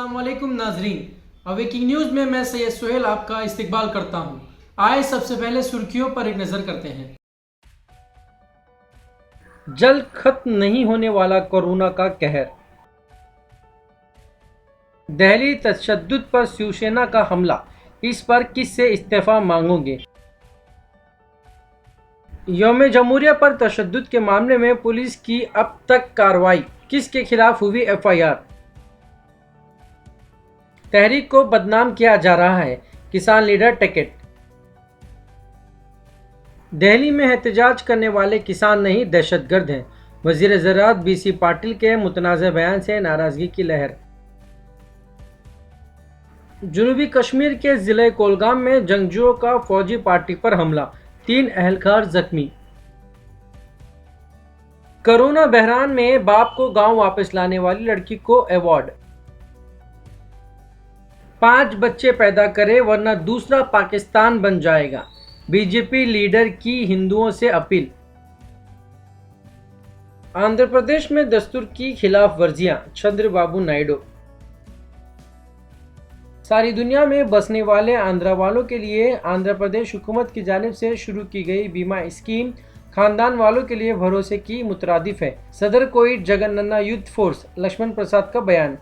अस्सलामुअलैकुम नाजरीन, awaking news में मैं सैयद सुहेल आपका इस्तकबाल करता हूं। आए सबसे पहले सुर्खियों पर एक नज़र करते हैं। जल्द खत्म नहीं होने वाला कोरोना का कहर। दिल्ली तशद्दुद पर शिवसेना का हमला, इस पर किससे इस्तीफा मांगोगे? यौम जमहूरिया पर तशद्दुद के मामले में पुलिस की अब तक कार्रवाई, किसके खिलाफ हुई एफआईआर? तहरीक को बदनाम किया जा रहा है, किसान लीडर टिकट। दिल्ली में एहतजाज करने वाले किसान नहीं दहशतगर्द हैं, वजीर ज़राअत बीसी पाटिल के मुतनाज़ बयान से नाराजगी की लहर। जनूबी कश्मीर के जिले कोलगाम में जंगजुओं का फौजी पार्टी पर हमला, 3 अहलकार जख्मी। कोरोना बहरान में बाप को गांव वापस लाने वाली लड़की को अवार्ड। 5 बच्चे पैदा करे वरना दूसरा पाकिस्तान बन जाएगा, बीजेपी लीडर की हिंदुओं से अपील। आंध्र प्रदेश में दस्तूर की खिलाफ वर्जियां, चंद्रबाबू नायडू। सारी दुनिया में बसने वाले आंध्रा वालों के लिए आंध्र प्रदेश हुकूमत की जानिब से शुरू की गई बीमा स्कीम खानदान वालों के लिए भरोसे की मुतरादिफ है। सदर कोविड जगन्नन्ना यूथ फोर्स लक्ष्मण प्रसाद का बयान।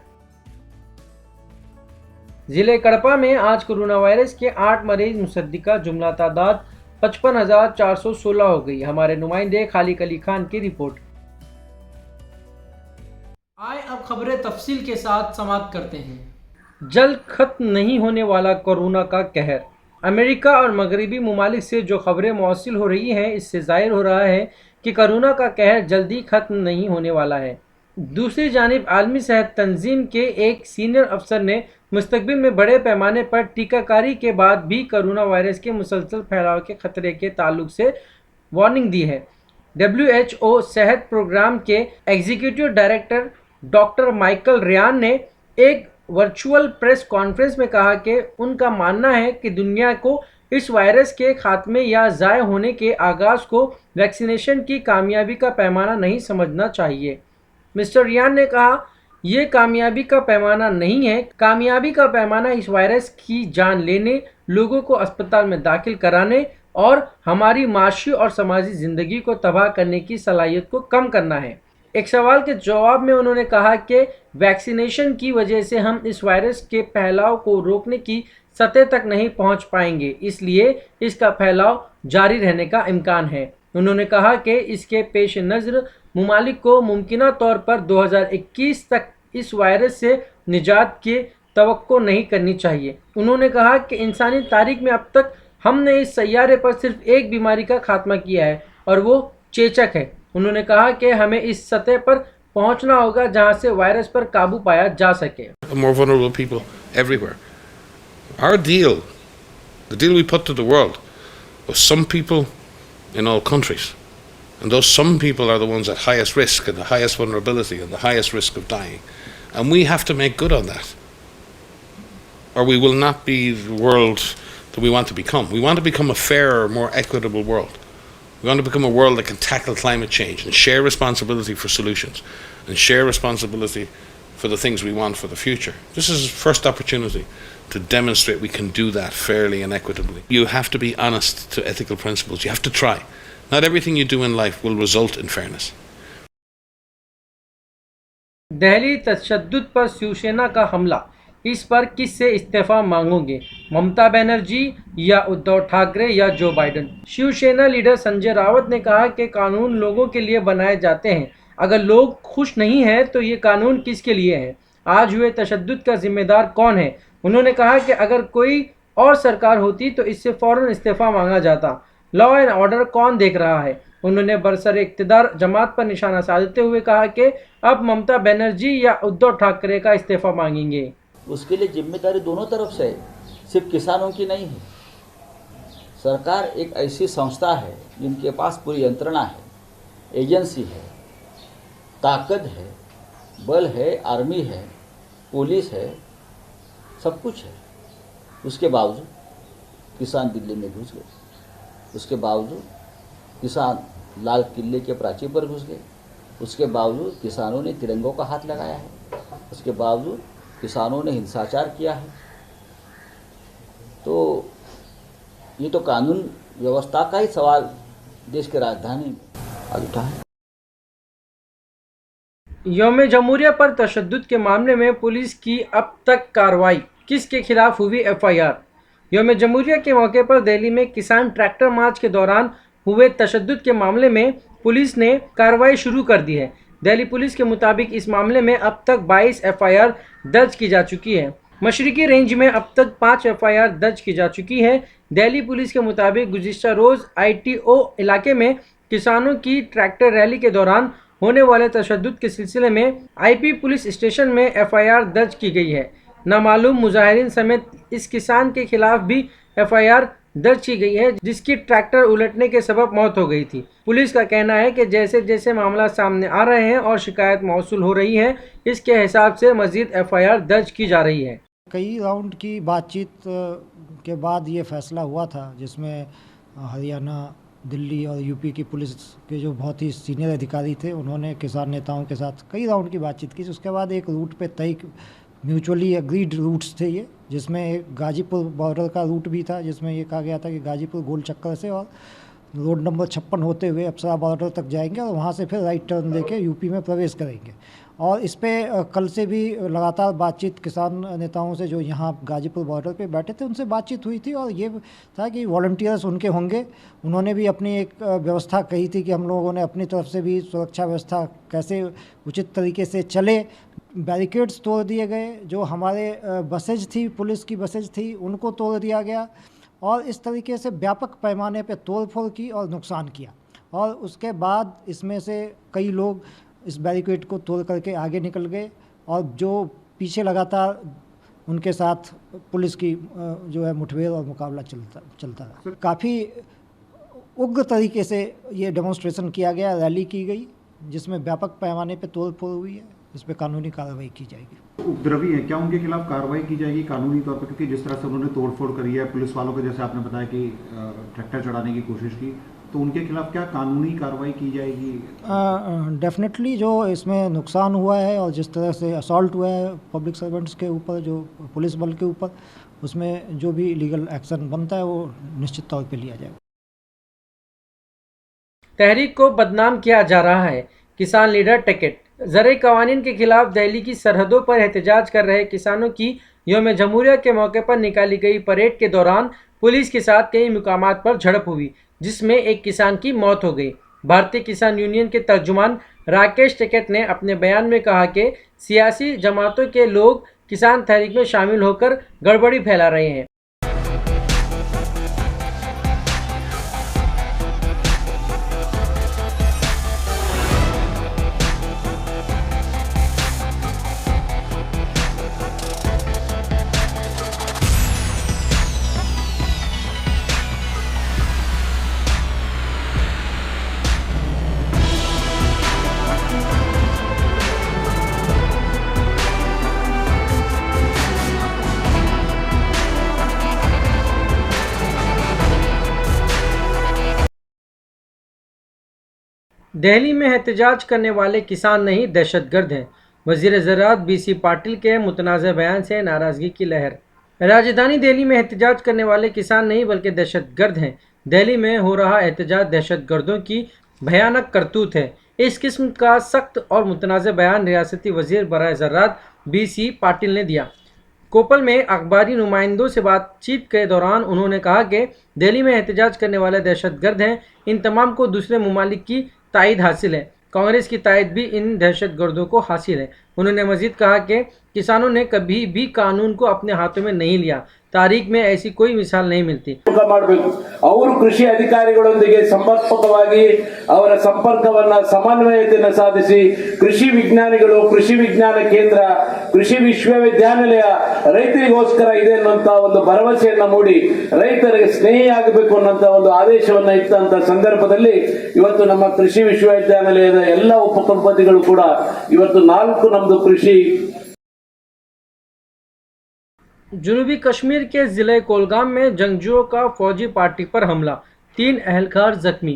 जिले कड़पा में आज कोरोना वायरस के 8 मरीज मुसद्दिका, जुमला तादाद 55,416 हो गई। हमारे नुमाइंदे खालिद अली खान की रिपोर्ट। आए अब खबरें तफसील के साथ समाप्त करते हैं। जल्द खत्म नहीं होने वाला कोरोना का कहर। अमेरिका और मगरबी ममालिक से जो खबरें मौसूल हो रही हैं, इससे जाहिर हो रहा है कि कोरोना का कहर जल्दी खत्म नहीं होने वाला है। दूसरी जानिब आलमी सेहत तंजीम के एक सीनियर अफसर ने मुस्तकबिल में बड़े पैमाने पर टीकाकारी के बाद भी कोरोना वायरस के मुसलसल फैलाव के खतरे के ताल्लुक से वार्निंग दी है। WHO सेहत प्रोग्राम के executive director doctor Michael Ryan ने एक वर्चुअल प्रेस कॉन्फ्रेंस में कहा कि उनका मानना है कि दुनिया को इस वायरस के खात्मे या ज़ाय होने के आगाज़ को वैक्सीनेशन की कामयाबी का पैमाना नहीं समझना चाहिए। मिस्टर रियान ने कहा, ये कामयाबी का पैमाना नहीं है, कामयाबी का पैमाना इस वायरस की जान लेने, लोगों को अस्पताल में दाखिल कराने और हमारी माशी और समाजी ज़िंदगी को तबाह करने की सलाहियत को कम करना है। एक सवाल के जवाब में उन्होंने कहा कि वैक्सीनेशन की वजह से हम इस वायरस के फैलाव को रोकने की सतह तक नहीं पहुंच पाएंगे, इसलिए इसका फैलाव जारी रहने का इम्कान है। उन्होंने कहा कि इसके पेश नज़र मुमालिक को मुमकिना तौर पर 2021 तक इस वायरस से निजात की तवक्को नहीं करनी चाहिए। उन्होंने कहा कि इंसानी तारीख में अब तक हमने इस सैयारे पर सिर्फ एक बीमारी का खात्मा किया है और वो चेचक है। उन्होंने कहा कि हमें इस सतह पर पहुंचना होगा जहां से वायरस पर काबू पाया जा सके। More vulnerable people everywhere. Our deal, the deal we put to the world, was some people in all countries. And those some people are the ones at highest risk and the highest vulnerability and the highest risk of dying. And we have to make good on that. Or we will not be the world that we want to become. We want to become a fairer, more equitable world. We want to become a world that can tackle climate change and share responsibility for solutions and share responsibility for the things we want for the future. This is the first opportunity to demonstrate we can do that fairly and equitably. You have to be honest to ethical principles. You have to try. Not everything you do in life will result in fairness. Delhi तशद्दुद पर शिवसेना का हमला, इस पर किससे इस्तीफा मांगोगे? ममता बनर्जी या उद्धव ठाकरे या Joe Biden? Shiv Sena leader Sanjay Raut ने कहा कि कानून लोगों के लिए बनाए जाते हैं, अगर लोग खुश नहीं हैं तो ये कानून किसके लिए है? आज हुए तशद्दुद का जिम्मेदार कौन है? उन्होंने कहा कि अगर कोई और सरकार होती तो इससे फौरन इस्तीफा मांगा जाता। लॉ एंड ऑर्डर कौन देख रहा है? उन्होंने बरसर इक़्तिदार जमात पर निशाना साधते हुए कहा कि अब ममता बनर्जी या उद्धव ठाकरे का इस्तीफा मांगेंगे। उसके लिए जिम्मेदारी दोनों तरफ से है, सिर्फ किसानों की नहीं है। सरकार एक ऐसी संस्था है जिनके पास पूरी यंत्रणा है, एजेंसी है, ताकत है, बल है, आर्मी है, पुलिस है, सब कुछ है। उसके बावजूद किसान दिल्ली में घुस गए, उसके बावजूद किसान लाल किले के प्राचीर पर घुस गए, उसके बावजूद किसानों ने तिरंगों का हाथ लगाया है, उसके बावजूद किसानों ने हिंसाचार किया है, तो ये तो कानून व्यवस्था का ही सवाल देश की राजधानी में आज उठा है। यौम जमहूरिया पर तशद्दुद के मामले में पुलिस की अब तक कार्रवाई, किसके खिलाफ हुई एफआईआर। यौम जमहूरिया के मौके पर दिल्ली में किसान ट्रैक्टर मार्च के दौरान हुए तशद्दुद के मामले में पुलिस ने कार्रवाई शुरू कर दी है। दिल्ली पुलिस के मुताबिक इस मामले में अब तक 22 एफआईआर दर्ज की जा चुकी है। मशरिकी रेंज में अब तक 5 एफआईआर दर्ज की जा चुकी है। दिल्ली पुलिस के मुताबिक गुज़िश्ता रोज़ आईटीओ इलाके में किसानों की ट्रैक्टर रैली के दौरान होने वाले तशद्दुद के सिलसिले में आईपी पुलिस स्टेशन में एफआईआर दर्ज की गई है। नामालूम मुजाहिरीन समेत इस किसान के खिलाफ भी एफआईआर दर्ज की गई है, जिसकी ट्रैक्टर उलटने के सबब मौत हो गई थी। पुलिस का कहना है कि जैसे जैसे मामला सामने आ रहे हैं और शिकायत मौसूल हो रही है, इसके हिसाब से मजीद एफआईआर दर्ज की जा रही है। कई राउंड की बातचीत के बाद ये फैसला हुआ था, जिसमें हरियाणा, दिल्ली और यूपी की पुलिस के जो बहुत ही सीनियर अधिकारी थे, उन्होंने किसान नेताओं के साथ कई राउंड की बातचीत की। उसके बाद एक रूट पे तय, म्यूचुअली एग्रीड रूट्स थे ये, जिसमें एक गाजीपुर बॉर्डर का रूट भी था, जिसमें ये कहा गया था कि गाजीपुर गोल चक्कर से और रोड नंबर 56 होते हुए अप्सरा बॉर्डर तक जाएंगे और वहाँ से फिर राइट टर्न लेके यूपी में प्रवेश करेंगे। और इस पे कल से भी लगातार बातचीत किसान नेताओं से जो यहाँ गाजीपुर बॉर्डर पे बैठे थे उनसे बातचीत हुई थी, और ये था कि वॉलंटियर्स उनके होंगे। उन्होंने भी अपनी एक व्यवस्था कही थी कि हम लोगों ने अपनी तरफ से भी सुरक्षा व्यवस्था कैसे उचित तरीके से चले। बैरिकेड्स तोड़ दिए गए, जो हमारे बसेज थी, पुलिस की बसेज थी, उनको तोड़ दिया गया और इस तरीके से व्यापक पैमाने पे तोड़फोड़ की और नुकसान किया। और उसके बाद इसमें से कई लोग इस बैरिकेड को तोड़ करके आगे निकल गए और जो पीछे लगातार उनके साथ पुलिस की जो है मुठभेड़ और मुकाबला चलता रहा। काफ़ी उग्र तरीके से ये डेमोन्स्ट्रेशन किया गया, रैली की गई, जिसमें व्यापक पैमाने पे तोड़फोड़ हुई है। इस पर कानूनी कार्रवाई की जाएगी। उपद्रवी है, क्या उनके खिलाफ कार्रवाई की जाएगी कानूनी तौर पर? क्योंकि जिस तरह से उन्होंने तोड़फोड़ करी है पुलिस वालों को, जैसे आपने बताया कि ट्रैक्टर चढ़ाने की कोशिश की, तो उनके खिलाफ क्या कानूनी कार्रवाई की जाएगी? डेफिनेटली जो इसमें नुकसान हुआ है और जिस तरह से असॉल्ट हुआ है पब्लिक सर्वेंट्स के ऊपर, जो पुलिस बल के ऊपर, उसमें जो भी लीगल एक्शन बनता है वो निश्चित तौर पर लिया जाएगा। तहरीक को बदनाम किया जा रहा है, किसान लीडर टिकट। ज़रई कवानीन के खिलाफ दिल्ली की सरहदों पर एहतजाज कर रहे किसानों की यौम जमहूरिया के मौके पर निकाली गई परेड के दौरान पुलिस के साथ कई मुकामात पर झड़प हुई, जिसमें एक किसान की मौत हो गई। भारतीय किसान यूनियन के तर्जुमान राकेश टिकैत ने अपने बयान में कहा कि सियासी जमातों के लोग किसान तहरीक में शामिल होकर गड़बड़ी फैला रहे हैं। दिल्ली में एहतजाज करने वाले किसान नहीं दहशतगर्द हैं। वज़ीर ज़राअत बीसी पाटिल के मुतनाज़ बयान से नाराज़गी की लहर। राजधानी दिल्ली में एहतजाज करने वाले किसान नहीं बल्कि दहशतगर्द हैं। दिल्ली में हो रहा एहतजाज दहशतगर्दों की भयानक करतूत है। इस किस्म का सख्त और मुतनाज़ बयान रियासती वज़ीर बराए ज़राअत बीसी पाटिल ने दिया। कोपल में अखबारी नुमाइंदों से बातचीत के दौरान उन्होंने कहा कि दिल्ली में एहतजाज करने वाले दहशतगर्द हैं। इन तमाम को दूसरे ममालिक की तायद हासिल है। कांग्रेस की तायद भी इन दहशतगर्दों को हासिल है। उन्होंने मजीद कहा कि किसानों ने कभी भी कानून को अपने हाथों में नहीं लिया। तारीख में ऐसी कोई मिसाल नहीं मिलती। ಅವರು ಕೃಷಿ ಅಧಿಕಾರಿಗಳೊಂದಿಗೆ ಸಮರ್ಪಕವಾಗಿ ಅವರ ಸಂಪರ್ಕವನ್ನ ಸಮನ್ವಯತೆಯನ್ನು ಸಾಧಿಸಿ ಕೃಷಿ ವಿಜ್ಞಾನಿಗಳು, ಕೃಷಿ ವಿಜ್ಞಾನ ಕೇಂದ್ರ, ಕೃಷಿ ವಿಶ್ವವಿದ್ಯಾನಿಲಯ ರೈತರಿಗೋಸ್ಕರ ಇದೆ ಅನ್ನುವಂತ ಒಂದು ಭರವಸೆಯನ್ನ ಮೂಡಿ ರೈತರಿಗೆ ಸ್ನೇಹಿಯಾಗಬೇಕು ಅನ್ನುವಂತ ಒಂದು ಆದೇಶವನ್ನ ಇಟ್ಟಂತ ಸಂದರ್ಭದಲ್ಲಿ ಇವತ್ತು ನಮ್ಮ ಕೃಷಿ ವಿಶ್ವವಿದ್ಯಾನಿಲಯದ ಎಲ್ಲ ಉಪಕುಲಪತಿಗಳು ಕೂಡ ಇವತ್ತು 4 ನಮ್ದು ಕೃಷಿ। जनूबी कश्मीर के ज़िले कोलगाम में जंगजुओं का फौजी पार्टी पर हमला, 3 अहलकार जख्मी।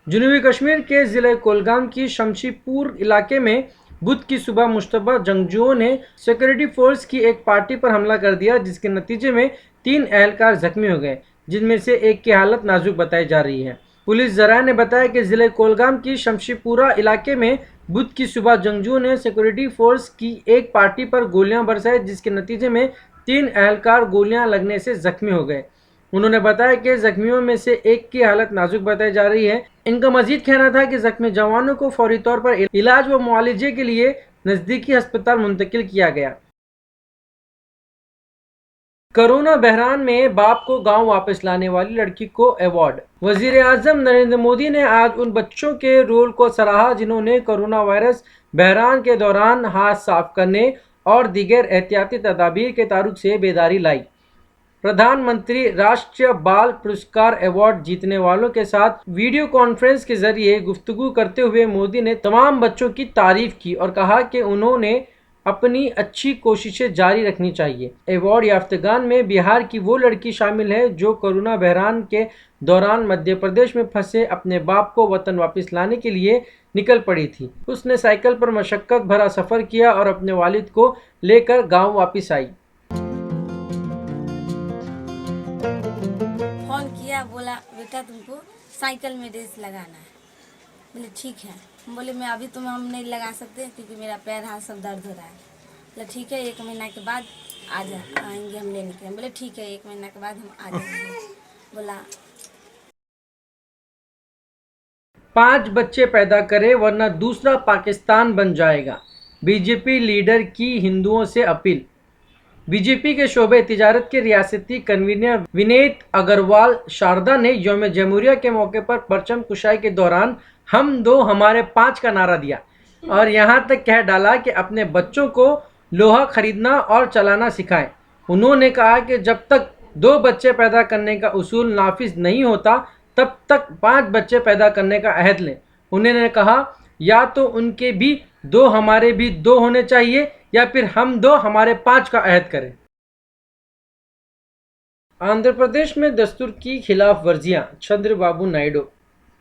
जनूबी कश्मीर के ज़िले कोलगाम की शमशीपुर इलाके में बुध की सुबह मुश्तबा जंगजुओं ने सिक्योरिटी फोर्स की एक पार्टी पर हमला कर दिया, जिसके नतीजे में 3 एहलकार जख्मी हो गए, जिनमें से एक की हालत नाजुक बताई जा रही है। पुलिस जराये ने बताया कि जिले कोलगाम की शमशीपुरा इलाके में बुध की सुबह जंगजुओं ने सिक्योरिटी फोर्स की एक पार्टी पर गोलियां बरसाई, जिसके नतीजे में 3 एहलकार गोलियां लगने से जख्मी हो गए। उन्होंने बताया कि जख्मियों में से एक की हालत नाजुक बताई जा रही है। इनका मजीद कहना था कि जख्मी जवानों को फौरी तौर पर इलाज व मुआवजे के लिए नजदीकी अस्पताल मुंतकिल किया गया। कोरोना बहरान में बाप को गांव वापस लाने वाली लड़की को अवार्ड। वजीर आजम नरेंद्र मोदी ने आज उन बच्चों के रोल को सराहा जिन्होंने कोरोना वायरस बहरान के दौरान हाथ साफ करने और दीगर एहतियाती तदाबीर के तारुक से बेदारी लाई। प्रधानमंत्री राष्ट्रीय बाल पुरस्कार अवार्ड जीतने वालों के साथ वीडियो कॉन्फ्रेंस के जरिए गुफ्तगू करते हुए मोदी ने तमाम बच्चों की तारीफ की और कहा कि उन्होंने अपनी अच्छी कोशिशें जारी रखनी चाहिए। अवार्ड याफ्तगान में बिहार की वो लड़की शामिल है जो कोरोना बहरान के दौरान मध्य प्रदेश में फंसे अपने बाप को वतन वापस लाने के लिए निकल पड़ी थी। उसने साइकिल पर मशक्कत भरा सफ़र किया और अपने वालिद को लेकर गांव वापस आई। फोन किया, बोला बेटा तुमको साइकिल में रेस लगाना है। बोले ठीक है। बोले मैं अभी तो हम नहीं लगा सकते क्योंकि मेरा पैर हाथ सब दर्द हो रहा है। बोले ठीक है, 1 महीना के बाद आएंगे हम लेने के लिए। बोले ठीक है, 1 महीना के बाद हम आ जाएंगे। बोला 5 बच्चे पैदा करे वरना दूसरा पाकिस्तान बन जाएगा। बीजेपी लीडर की हिंदुओं से अपील। बीजेपी के शोबे तिजारत के रियासती कन्वीनर विनीत अग्रवाल शारदा ने यौम जमहूरिया के मौके पर परचम कुशाई के दौरान हम 2 हमारे 5 का नारा दिया और यहां तक कह डाला कि अपने बच्चों को लोहा खरीदना और चलाना सिखाएं। उन्होंने कहा कि जब तक 2 बच्चे पैदा करने का उसूल नाफिज नहीं होता तब तक 5 बच्चे पैदा करने का अहद लें। उन्होंने कहा या तो उनके भी 2 हमारे भी 2 होने चाहिए या फिर हम 2 हमारे 5 का अहद करें। आंध्र प्रदेश में दस्तूर की खिलाफ वर्जियां, चंद्रबाबू नायडू।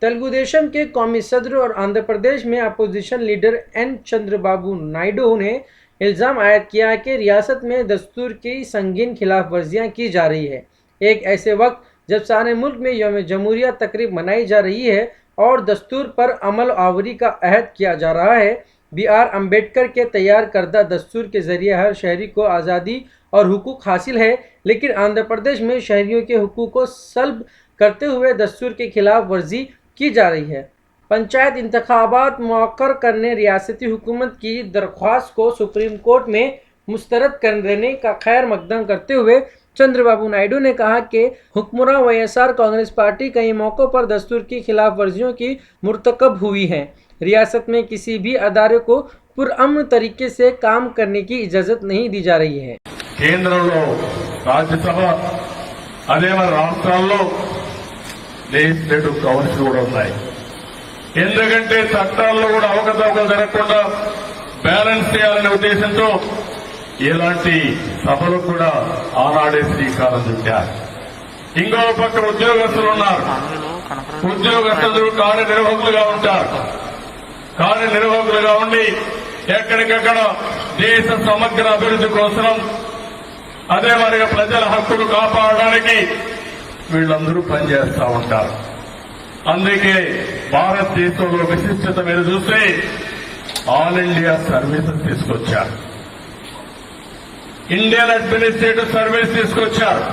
तेलुगु देशम के कौमी सदर और आंध्र प्रदेश में opposition leader N Chandrababu Naidu ने इल्ज़ाम आयद किया कि रियासत में दस्तूर की संगीन खिलाफ वर्जियां की जा रही है। एक ऐसे वक्त जब सारे मुल्क में यौम जमहूरिया तकरीब मनाई जा रही है और दस्तूर पर अमल आवरी का अहद किया जा रहा है। B.R. अम्बेडकर के तैयार करदा दस्तूर के ज़रिए हर शहरी को आज़ादी और हुकूक हासिल है, लेकिन आंध्र प्रदेश में शहरियों के हुकूक को सल्ब करते हुए दस्तूर के खिलाफ वर्जी की जा रही है। पंचायत इंतखाबात मुअक्कर करने रियासती हुकूमत की दरख्वास्त को सुप्रीम कोर्ट में मुस्तरद कर देने का खैर मकदम करते हुए चंद्रबाबू नायडू ने कहा कि हुक्मरान YSR कांग्रेस पार्टी कई मौक़ों पर दस्तूर की खिलाफ वर्जियों की मुर्तकब हुई है। रियासत में किसी भी अदारे को पुरअमन तरीके से काम करने की इजाज़त नहीं दी जा रही है। కేంద్రంలో రాజ్యసభ అదే మరి రాష్ట్రాల్లో లెజిస్లేటివ్ కౌన్సిల్ కూడా ఉన్నాయి. ఎందుకంటే చట్టాల్లో కూడా అవకతవకలు జరగకుండా బ్యాలెన్స్ చేయాలనే ఉద్దేశంతో ఇలాంటి సభలు కూడా ఆనాడే శ్రీకారం చుట్టారు. ఇంకో పక్క ఉద్యోగస్తులు ఉన్నారు. ఉద్యోగస్తులు కార్యనిర్వాహకులుగా ఉంటారు. కార్యనిర్వాహకులుగా ఉండి ఎక్కడికక్కడ దేశ సమగ్ర అభివృద్ధి కోసం అదే మరిగా ప్రజల హక్కులు కాపాడడానికి వీళ్ళందరూ పనిచేస్తూ ఉంటారు. అందుకే భారతదేశంలో విశిష్టత మీరు చూస్తే ఆల్ ఇండియా సర్వీసెస్ తీసుకొచ్చారు. ఇండియన్ అడ్మినిస్ట్రేటివ్ సర్వీస్ తీసుకొచ్చారు.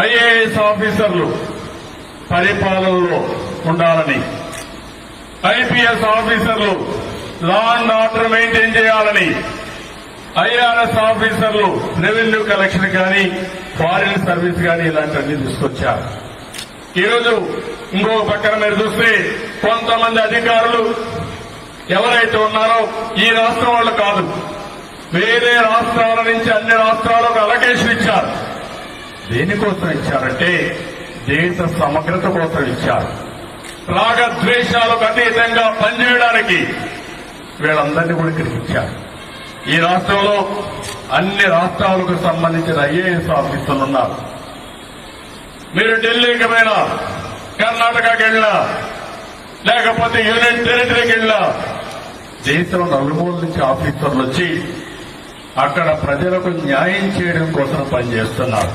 ఐఏఎస్ ఆఫీసర్లు పరిపాలనలో ఉండాలని, ఐపీఎస్ ఆఫీసర్లు లా అండ్ ఆర్డర్ మెయింటైన్ చేయాలని, ఐఆర్ఎస్ ఆఫీసర్లు రెవెన్యూ కలెక్షన్ కానీ ఫారిన్ సర్వీస్ కానీ ఇలాంటివన్నీ తీసుకొచ్చారు. ఈరోజు ఇంకొక పక్కన మీరు చూస్తే కొంతమంది అధికారులు ఎవరైతే ఉన్నారో ఈ రాష్ట్రం వాళ్ళు కాదు, వేరే రాష్ట్రాల నుంచి అన్ని రాష్ట్రాలకు అలొకేషన్ ఇచ్చారు. దేనికోసం ఇచ్చారంటే దేశ సమగ్రత కోసం ఇచ్చారు. రాగద్వేషాలకు అతీతంగా పనిచేయడానికి వీళ్ళందరినీ కూడా ఇక్కడికి ఇచ్చారు. ఈ రాష్ట్రంలో అన్ని రాష్ట్రాలకు సంబంధించిన ఐఏఎస్ ఆఫీసర్లు ఉన్నారు. మీరు ఢిల్లీకి పోయినా, కర్ణాటకకి వెళ్ళినా, లేకపోతే యూనియన్ టెరిటరీకి వెళ్ళినా దేశం నలుమూల నుంచి ఆఫీసర్లు వచ్చి అక్కడ ప్రజలకు న్యాయం చేయడం కోసం పనిచేస్తున్నారు.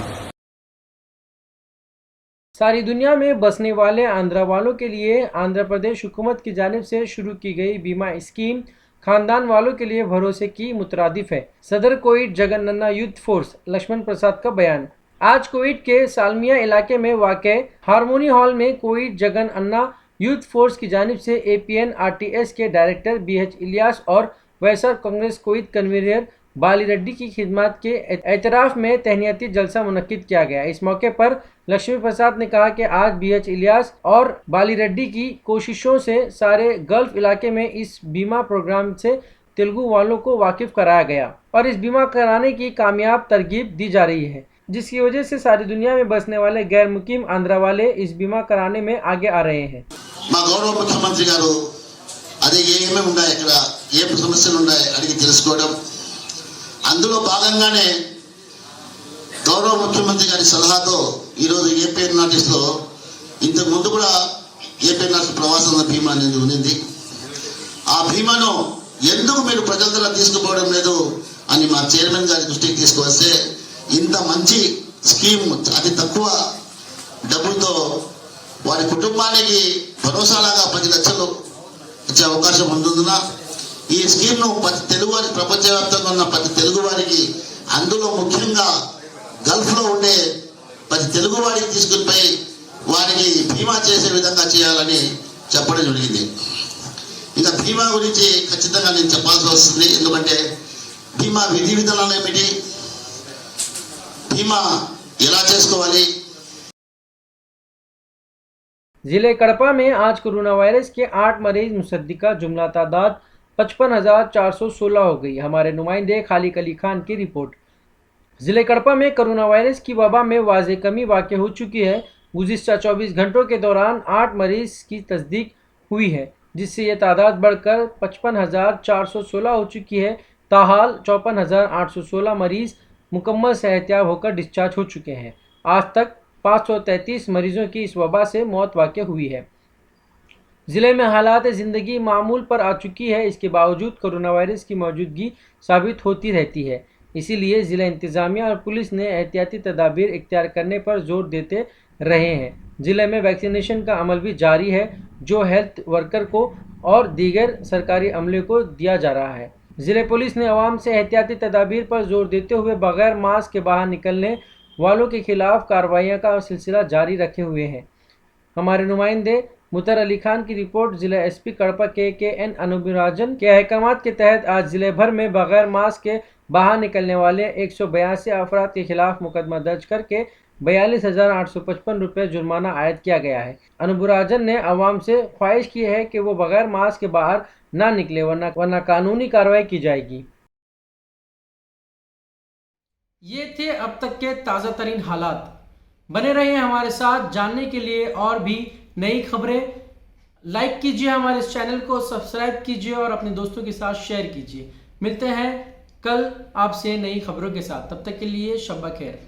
सारी दुनिया में बसने वाले आंध्रा वालों के लिए आंध्र प्रदेश हुकूमत की जानिब से शुरू की गई बीमा स्कीम खानदान वालों के लिए भरोसे की मुतरादिफ है। सदर कोविड जगन्नन्ना यूथ फोर्स लक्ष्मण प्रसाद का बयान। आज कोविड के सालमिया इलाके में वाक़े हारमोनी हॉल में कोविड जगन अन्ना यूथ फोर्स की जानिब से APN-RTS के डायरेक्टर BH इलियास और वैएसआर कांग्रेस कोविड कन्वीनर बाली रेड्डी की खिदमत के एतराफ़ में तहनीती जलसा मुनक्किद किया गया। इस मौके पर लक्ष्मी प्रसाद ने कहा कि आज BH इलियास और बाली रेड्डी की कोशिशों से सारे गल्फ इलाके में इस बीमा प्रोग्राम से तेलुगु वालों को वाकिफ कराया गया और इस बीमा कराने की कामयाब तरगीब दी जा रही है, जिसकी वजह से सारी दुनिया में बसने वाले गैर मुकीम आंध्रा वाले इस बीमा कराने में आगे आ रहे हैं। మా గౌరవ ముఖ్యమంత్రి గారు అదే ఏమేమి ఉన్నాయి ఇక్కడ ఏ సమస్యలు ఉన్నాయి అడిగి తెలుసుకోవడం, అందులో భాగంగానే గౌరవ ముఖ్యమంత్రి గారి సలహాతో ఈరోజు APN-RTSలో ఇంతకు ముందు కూడా APN-RTS ప్రవాసాల బీమా అనేది ఉంది. ఆ బీమాను ఎందుకు మీరు ప్రజల దగ్గర తీసుకుపోవడం లేదు అని మా చైర్మన్ గారి దృష్టికి తీసుకువస్తే ఇంత మంచి స్కీమ్ అతి తక్కువ డబ్బులతో వారి కుటుంబానికి భరోసాలాగా 10 లక్షలు ఇచ్చే అవకాశం ఉంటుందిన ఈ స్కీమ్ను ప్రతి తెలుగు వారికి ప్రపంచవ్యాప్తంగా ఉన్న ప్రతి తెలుగు వారికి అందులో ముఖ్యంగా గల్ఫ్లో ఉండే ప్రతి తెలుగు వారికి తీసుకుని పోయి వారికి బీమా చేసే విధంగా చేయాలని చెప్పడం జరిగింది. ఇంకా బీమా గురించి ఖచ్చితంగా నేను చెప్పాల్సి వస్తుంది, ఎందుకంటే బీమా విధి విధానాలు ఏమిటి, బీమా ఎలా చేసుకోవాలి. जिले कड़पा में आज कोरोना वायरस के 8 मरीज मुसद्दिका जुमला तादाद 55,416 हो गई। हमारे नुमाइंदे खालिक अली खान की रिपोर्ट। जिले कड़पा में कोरोना वायरस की वबा में वाज़ेह कमी वाक़ई हो चुकी है। गुज़िश्ता 24 घंटों के दौरान 8 मरीज की तस्दीक हुई है, जिससे यह तादाद बढ़कर 55,416 हो चुकी है। ताहाल 54,816 मरीज मुकम्मल सेहतयाब होकर डिस्चार्ज हो चुके हैं। आज तक 533 मरीजों की इस वबा से मौत वाक़ई हुई है। ज़िले में हालात ज़िंदगी मामूल पर आ चुकी है, इसके बावजूद कोरोना वायरस की मौजूदगी साबित होती रहती है। इसीलिए ज़िला इंतज़ामिया और पुलिस ने एहतियाती तदाबीर इख्तियार करने पर जोर देते रहे हैं। ज़िले में वैक्सीनेशन का अमल भी जारी है, जो हेल्थ वर्कर को और दीगर सरकारी अमले को दिया जा रहा है। ज़िले पुलिस ने अवाम से एहतियाती तदाबीर पर जोर देते हुए बग़ैर मास्क के बाहर निकलने वालों के खिलाफ कार्रवाइयों का सिलसिला जारी रखे हुए हैं। हमारे नुमाइंदे मुतर अली खान की रिपोर्ट। जिला SP कड़पा KN अनुबिराजन के अहकामात के तहत आज ज़िले भर में बग़ैर मास्क के बाहर निकलने वाले 182 अफराद के खिलाफ मुकदमा दर्ज करके 42,855 रुपये जुर्माना आयद किया गया है। अनुबिराजन ने अवाम से ख्वाहिश की है कि वो बग़ैर मास्क के बाहर ना निकले, वरना कानूनी कार्रवाई की जाएगी। ये थे अब तक के ताज़ा तरीन हालात। बने रहिए हमारे साथ जानने के लिए और भी नई खबरें। लाइक कीजिए हमारे इस चैनल को, सब्सक्राइब कीजिए और अपने दोस्तों के साथ शेयर कीजिए। मिलते हैं कल आपसे नई खबरों के साथ, तब तक के लिए शब खैर।